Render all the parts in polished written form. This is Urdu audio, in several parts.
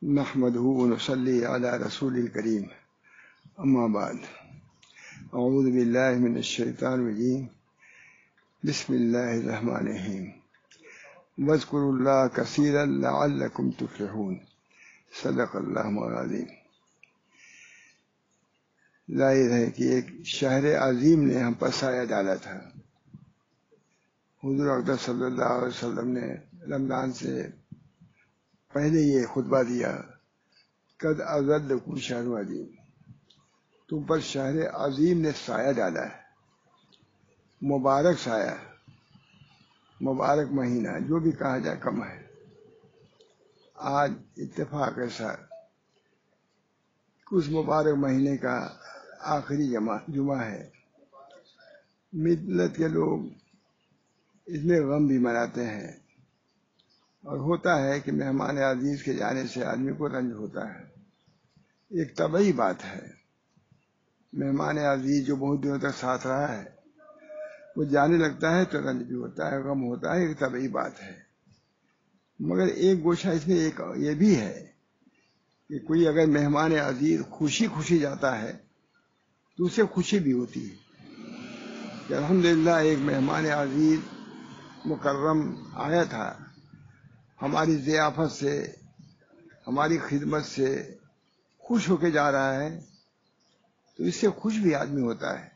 نحمده ونصلي على رسول الكريم أما بعد أعوذ بالله من الشيطان الرجيم بسم الله الرحمن الرحيم واذكروا الله كثيرا لعلكم تفلحون صدق اللہ العظیم۔ ظاہر ہے کہ ایک شہر عظیم نے ہم پر سایہ ڈالا تھا۔ حضور اقدس صلی اللہ علیہ وسلم نے رمضان سے پہلے یہ خطبہ دیا، قد اظلکم شہر عظیم، تم پر شہر عظیم نے سایہ ڈالا ہے، مبارک سایہ، مبارک مہینہ، جو بھی کہا جائے کم ہے۔ آج اتفاق کے ساتھ اس مبارک مہینے کا آخری جمعہ ہے۔ ملت کے لوگ اس میں غم بھی مناتے ہیں، اور ہوتا ہے کہ مہمان عزیز کے جانے سے آدمی کو رنج ہوتا ہے، ایک طبعی بات ہے۔ مہمان عزیز جو بہت دنوں تک ساتھ رہا ہے وہ جانے لگتا ہے تو رنج بھی ہوتا ہے، غم ہوتا ہے، ایک طبعی بات ہے۔ مگر ایک گوشہ اس میں ایک یہ بھی ہے کہ کوئی اگر مہمان عزیز خوشی خوشی جاتا ہے تو اسے خوشی بھی ہوتی ہے کہ الحمدللہ ایک مہمان عزیز مکرم آیا تھا، ہماری ضیافت سے، ہماری خدمت سے خوش ہو کے جا رہا ہے، تو اس سے خوش بھی آدمی ہوتا ہے۔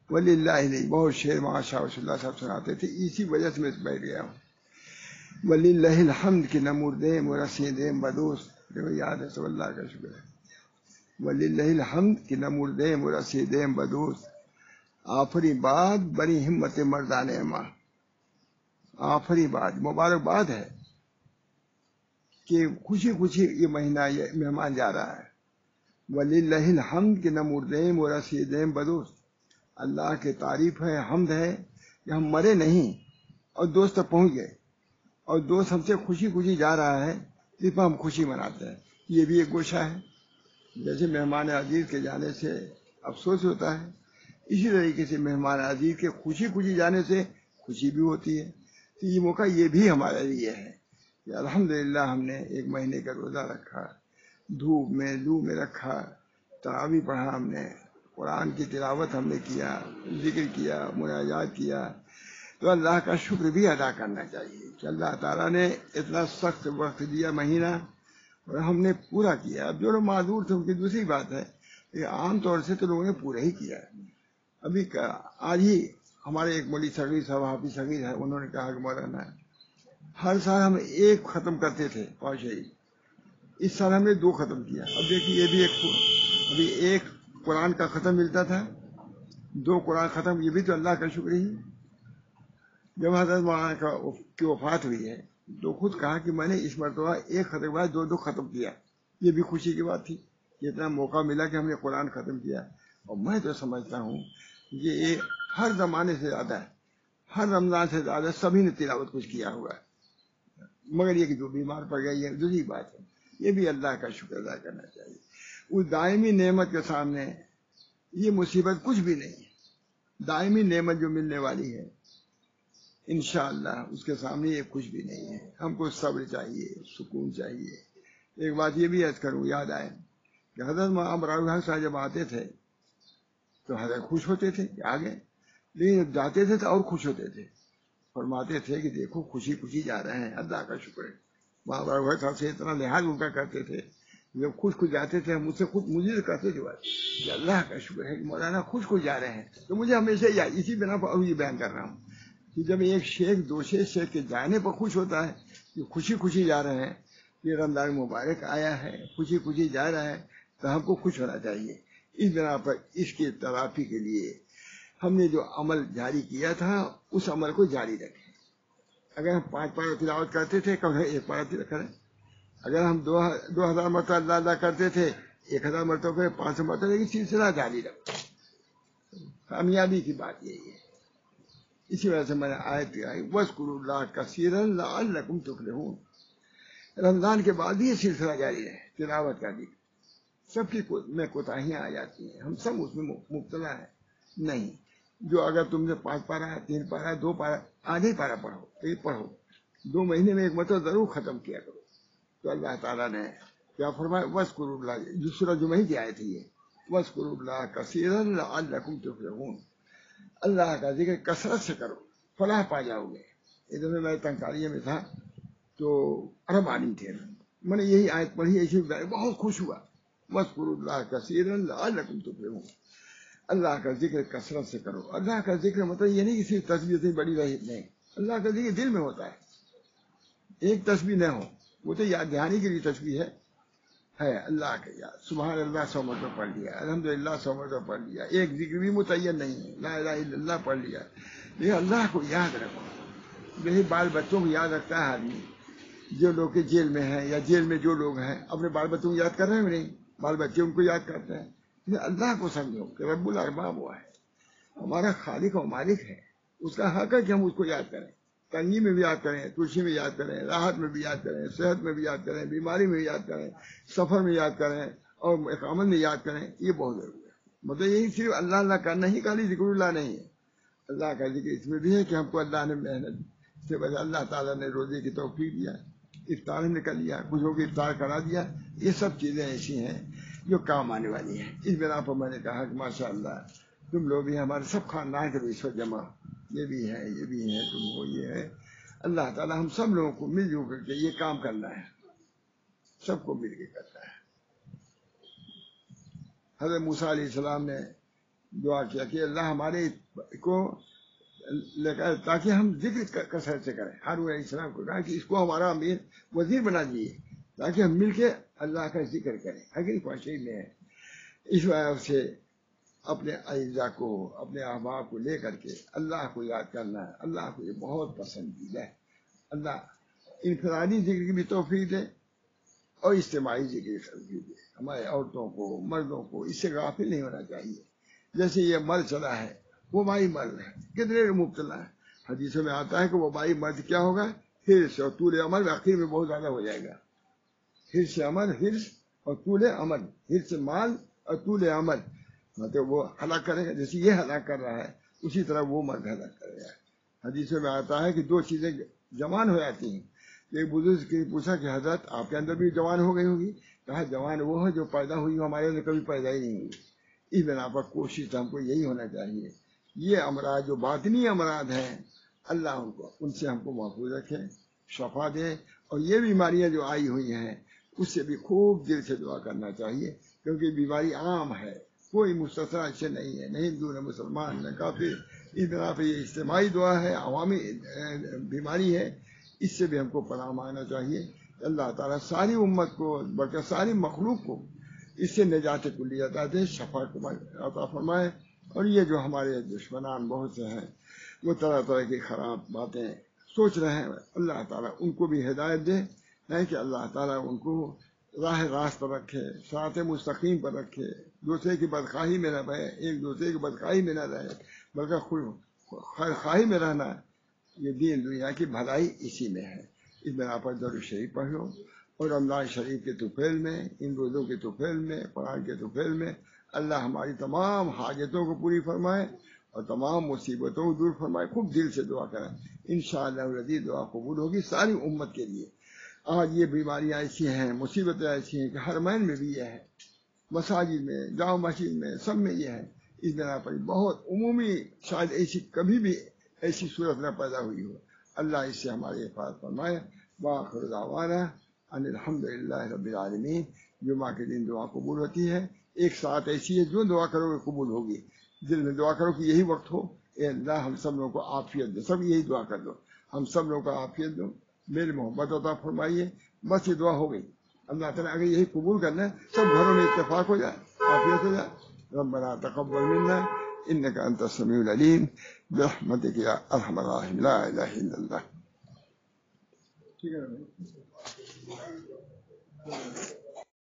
وللہ نہیں، بہت شعر معاشا رسول اللہ صاحب سناتے تھے، اسی وجہ سے میں بیٹھ گیا ہوں۔ وللہ الحمد کی نمور دیم و رسیدیم بدوس، جو یاد ہے سب اللہ کا شکر ہے۔ وللہ الحمد کی نمور دیم و رسیدیم بدوس، آفری باد بڑی ہمت مردان ماں، آفری باد، مبارکباد ہے کہ خوشی خوشی یہ مہینہ یہ مہمان جا رہا ہے۔ وللہ الحمد کی نمور دیم و رسیدیم بدوس، اللہ کی تعریف ہے، حمد ہے کہ ہم مرے نہیں اور دوست تک پہنچ گئے، اور دوست ہم سے خوشی خوشی جا رہا ہے، اس پر ہم خوشی مناتے ہیں۔ یہ بھی ایک گوشہ ہے۔ جیسے مہمان عزیز کے جانے سے افسوس ہوتا ہے، اسی طریقے سے مہمان عزیز کے خوشی خوشی جانے سے خوشی بھی ہوتی ہے۔ تو یہ موقع یہ بھی ہمارے لیے ہے کہ الحمدللہ ہم نے ایک مہینے کا روزہ رکھا، دھوپ میں لو میں رکھا، تراویح پڑھا، ہم نے قرآن کی تلاوت ہم نے کیا، ذکر کیا، مناجات کیا، تو اللہ کا شکر بھی ادا کرنا چاہیے کہ اللہ تعالیٰ نے اتنا سخت وقت دیا مہینہ اور ہم نے پورا کیا۔ اب جو لوگ معذور تھے ان کی دوسری بات ہے، کہ عام طور سے تو لوگوں نے پورا ہی کیا۔ ابھی آج ہی ہمارے ایک مولوی صغیر صاحب، حافظ صغیر ہے، انہوں نے کہا کہ مولانا ہر سال ہم ایک ختم کرتے تھے پاشائی، اس سال ہم نے 2 ختم کیا۔ اب دیکھیے یہ بھی ابھی ایک قرآن کا ختم ملتا تھا، 2 قرآن ختم، یہ بھی تو اللہ کا شکر ہی۔ جب حضرت مولانا کی وفات ہوئی ہے تو خود کہا کہ میں نے اس مرتبہ ایک ختم کے بعد 2 ختم کیا، یہ بھی خوشی کی بات تھی کہ اتنا موقع ملا کہ ہم نے قرآن ختم کیا۔ اور میں تو سمجھتا ہوں کہ یہ ہر زمانے سے زیادہ ہے، ہر رمضان سے زیادہ سبھی نے تلاوت کچھ کیا ہوا ہے، مگر یہ کہ جو بیمار پڑ گیا یہ دوسری بات ہے، یہ بھی اللہ کا شکر ادا کرنا چاہیے۔ اس دائمی نعمت کے سامنے یہ مصیبت کچھ بھی نہیں ہے۔ دائمی نعمت جو ملنے والی ہے انشاءاللہ اس کے سامنے یہ کچھ بھی نہیں ہے۔ ہم کو صبر چاہیے، سکون چاہیے۔ ایک بات یہ بھی عرض کروں، یاد آئے کہ حضرت امراؤ حق صاحب جب آتے تھے تو حضرت خوش ہوتے تھے کہ آگے، لیکن جب جاتے تھے تو اور خوش ہوتے تھے، فرماتے تھے کہ دیکھو خوشی خوشی جا رہے ہیں، اللہ کا شکر ہے۔ امراؤ حق صاحب سے اتنا لحاظ ان کا کرتے تھے، جب خوش خوش جاتے تھے مجھ سے خود مجھے کہتے تھے بات کہ اللہ کا شکر ہے کہ مولانا خوش خوش جا رہے ہیں۔ تو مجھے ہمیشہ اسی بنا پر اب یہ بیان کر رہا ہوں کہ جب ایک شیخ دوسرے شیخ کے جانے پر خوش ہوتا ہے کہ خوشی خوشی جا رہے ہیں، یہ رمضان مبارک آیا ہے، خوشی خوشی جا رہا ہے، تو ہم کو خوش ہونا چاہیے۔ اس بنا پر اس کی تلافی کے لیے ہم نے جو عمل جاری کیا تھا اس عمل کو جاری رکھیں۔ اگر ہم 5 پارہ تلاوت کرتے تھے کم ہے 1 پارہ کریں، اگر ہم 2000 مرتبہ اللہ اللہ کرتے تھے 1000 مرتبہ کریں، 500 مرتبہ، لیکن سلسلہ جاری رکھیں۔ کامیابی کی بات یہی ہے۔ اسی وجہ سے میں نے آیت آئی وَاذْكُرُوا اللَّهَ كَثِيرًا لَعَلَّكُمْ تُفْلِحُونَ۔ رمضان کے بعد بھی یہ سلسلہ جاری ہے تلاوت کا بھی۔ سب کی میں کوتاہیاں آ جاتی ہیں، ہم سب اس میں مبتلا ہیں۔ نہیں، جو اگر تم نے 5 پارہ، 3 پارہ، 2 پارہ، آدھے پارہ پڑھو، ایک پڑھو، 2 مہینے میں ایک مرتبہ ضرور ختم کیا کرو، تو اللہ تعالیٰ نے کیا فرمایا وَاذْكُرُوا جو سورہ جمعہ کی آیت ہے یہ وَاذْكُرُوا اللَّهَ كَثِيرًا لَعَلَّكُمْ تُفْلِحُونَ اللہ کا ذکر کثرت سے کرو فلاح پا جاؤ گے. ادھر میں تنکاریہ میں تھا تو عرب عالم تھے میں نے یہی آیت پڑھی ایسی بہت خوش ہوا وَاذْكُرُوا اللَّهَ كَثِيرًا لَعَلَّكُمْ تُفْلِحُونَ اللہ کا ذکر کثرت سے کرو. اللہ کا ذکر مطلب یہ نہیں کہ صرف تسبیح بڑی رہی نہیں اللہ کا ذکر دل میں ہوتا ہے. ایک تسبیح نہ ہو وہ تو یاد دہانی کے لیے تسبیح ہے اللہ کا یاد سبحان اللہ 100 مرتبہ پڑھ لیا الحمدللہ 100 مرتبہ پڑھ لیا ایک ذکر بھی متعین نہیں ہے لا الہ الا اللہ پڑھ لیا لیکن اللہ کو یاد رکھو. میرے بال بچوں کو یاد رکھتا ہے آدمی جو لوگ جیل میں ہیں یا جیل میں جو لوگ ہیں اپنے بال بچوں کو یاد کر رہے ہیں نہیں بال بچے ان کو یاد کرتے ہیں. اللہ کو سمجھو کہ رب الارباب وہ ہے ہمارا خالق و مالک ہے اس کا حق ہے کہ ہم اس کو یاد کریں. تنگی میں بھی یاد کریں خوشی میں یاد کریں راحت میں بھی یاد کریں صحت میں بھی یاد کریں بیماری میں بھی یاد کریں سفر میں یاد کریں اور اقامت میں یاد کریں. یہ بہت ضروری ہے. مطلب یہی صرف اللہ اللہ کرنا ہی خالی ذکر اللہ نہیں ہے. اللہ کا ذکر اس میں بھی ہے کہ ہم کو اللہ نے محنت سے وجہ اللہ تعالیٰ نے روزے کی توفیق دیا افطار نکل لیا کچھ ہو کے افطار کرا دیا. یہ سب چیزیں ایسی ہیں جو کام آنے والی ہیں. اس بنا پر میں نے کہا کہ ماشاء اللہ تم لوگ بھی ہمارے سب خاندان کے اس وقت جمع یہ بھی ہے تم وہ یہ ہے. اللہ تعالیٰ ہم سب لوگوں کو مل جل کر کے یہ کام کرنا ہے سب کو مل کے کرنا ہے. حضرت موسیٰ علیہ السلام نے دعا کیا کہ اللہ ہمارے کو تاکہ ہم ذکر کثرت سے کریں. ہارون علیہ السلام کو کہا کہ اس کو ہمارا امیر وزیر بنا دیجیے تاکہ ہم مل کے اللہ کا ذکر کریں. حقیقی خواہشیں میں ہے اس وجہ سے اپنے اعزاء کو اپنے احباب کو لے کر کے اللہ کو یاد کرنا ہے. اللہ کو یہ بہت پسندیدہ ہے. اللہ انفرادی ذکر کی بھی توفیق دے اور اجتماعی ذکر کی توفیق دے. ہمارے عورتوں کو مردوں کو اس سے غافل نہیں ہونا چاہیے. جیسے یہ مرض چلا ہے وبائی مرض ہے کتنے مبتلا ہے. حدیثوں میں آتا ہے کہ وبائی مرض کیا ہوگا حرص اور طول عمل آخر میں بہت زیادہ ہو جائے گا. حرص عمل حرص اور طول عمل حرص مال اور طول عمل مطلب وہ ہلاک کرے گا. جیسے یہ ہلاک کر رہا ہے اسی طرح وہ مرد ہلاک کرے گا. حدیثوں میں آتا ہے کہ دو چیزیں جوان ہو جاتی ہیں. ایک بزرگ کی پوچھا کہ حضرت آپ کے اندر بھی جوان ہو گئی ہوگی. کہا جوان وہ ہے جو پیدا ہوئی ہو ہمارے اندر کبھی پیدا ہی نہیں ہوئی. اس بنا پر کوشش ہم کو یہی ہونا چاہیے. یہ امراض جو باطنی امراض ہیں اللہ ان سے ہم کو محفوظ رکھے شفا دے. اور یہ بیماریاں جو آئی ہوئی ہیں اس سے بھی خوب دل سے دعا کرنا چاہیے کیونکہ بیماری عام ہے کوئی مستثنا ایسے نہیں ہے نہ ہندو نہ مسلمان نہ کافر. اس بنا پہ یہ اجتماعی دعا ہے عوامی بیماری ہے. اس سے بھی ہم کو پناہ مانگنا چاہیے. اللہ تعالیٰ ساری امت کو بلکہ ساری مخلوق کو اس سے نجات کلی عطا دے شفا کو عطا فرمائے. اور یہ جو ہمارے دشمنان بہت سے ہیں وہ طرح طرح کی خراب باتیں سوچ رہے ہیں اللہ تعالیٰ ان کو بھی ہدایت دے. نہیں کہ اللہ تعالیٰ ان کو راہ راست پر رکھے صراط مستقیم پر رکھے دوسرے کی بدخواہی میں نہ رہے ایک دوسرے کی بدخواہی میں نہ رہے بلکہ خیر خواہی میں رہنا. یہ دین دنیا کی بھلائی اسی میں ہے. اس بنا پر درود شریف پڑھو اور رمضان شریف کے طفیل میں ان روزوں کے طفیل میں قرآن کے طفیل میں اللہ ہماری تمام حاجتوں کو پوری فرمائے اور تمام مصیبتوں کو دور فرمائے. خوب دل سے دعا کریں انشاءاللہ العزیز دعا قبول ہوگی ساری امت کے لیے. آج یہ بیماریاں ایسی ہیں مصیبتیں ایسی ہیں کہ حرمین میں بھی یہ ہے مساجد میں جامع مسجد میں سب میں یہ ہے. اس بنا پر بہت عمومی شاید ایسی کبھی بھی ایسی صورت نہ پیدا ہوئی ہو. اللہ اس سے ہماری حفاظت فرمائے. وآخر دعوانا ان الحمدللہ رب العالمین. جمعہ کے دن دعا قبول ہوتی ہے. ایک ساتھ ایسی ہے جو دعا کرو گے قبول ہوگی. دل میں دعا کرو کہ یہی وقت ہو اے اللہ ہم سب لوگوں کو عافیت دو. سب یہی دعا کر دو ہم سب لوگوں کو عافیت دو میری محبت عطا فرمائیے. بس یہ دعا ہو گئی. اللہ تعالیٰ اگر یہی قبول کرنا ہے سب گھروں میں اتفاق ہو جائے عافیت ہو جائے. ربنا تقبل منا انك انت السميع العليم برحمتك يا ارحم الراحمين لا اله الا الله. ٹھیک ہے.